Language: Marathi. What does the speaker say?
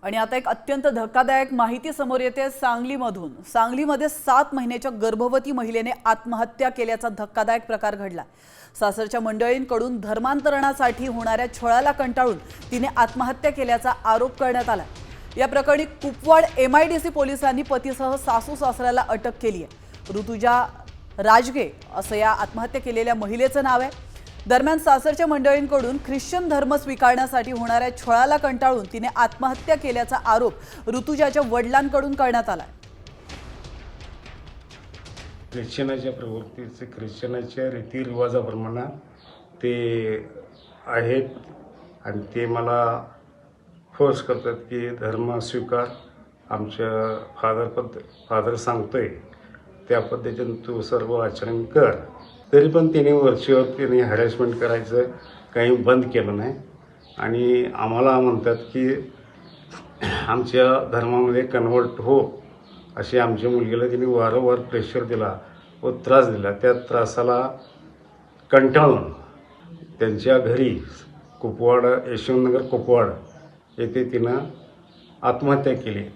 आणि आता एक अत्यंत धक्कादायक माहिती समोर येते सांगलीमधून। सांगलीमध्ये 7 महिन्याच्या गर्भवती महिलेने आत्महत्या केल्याचा धक्कादायक प्रकार घडला। सासरच्या मंडळींकडून धर्मांतरणासाठी होणाऱ्या छळाला कंटाळून तिने आत्महत्या केल्याचा आरोप करण्यात आला। या प्रकरणी कुपवाड MIDC पोलिसांनी पतीसह सासू सासऱ्याला अटक केली आहे। ऋतुजा राजगे असं या आत्महत्या केलेल्या महिलेचं नाव आहे। दरम्यान सासरच्या मंडळींकडून ख्रिश्चन धर्म स्वीकारण्यासाठी होणाऱ्या छळाला कंटाळून तिने आत्महत्या केल्याचा आरोप ऋतुजाच्या वडिलांकडून करण्यात आला। ख्रिश्चनाच्या प्रवृत्तीचे ख्रिश्चनाच्या रीतिरिवाजाप्रमाणे ते आहेत आणि ते मला फोर्स करतात की धर्म स्वीकार, आमच्या फादर सांगतोय त्या पद्धतीने तू सर्व आचरण कर। तरी पण तिने वरचीवर तिने हॅरेसमेंट करायचं काही बंद केलं नाही आणि आम्हाला म्हणतात की आमच्या धर्मामध्ये कन्वर्ट हो अशी आमच्या मुलगीला तिने वारंवार प्रेशर दिला व त्रास दिला। त्या त्रासाला कंटाळून त्यांच्या घरी कुपवाड, यशवंतनगर कुपवाड येथे तिनं आत्महत्या केली।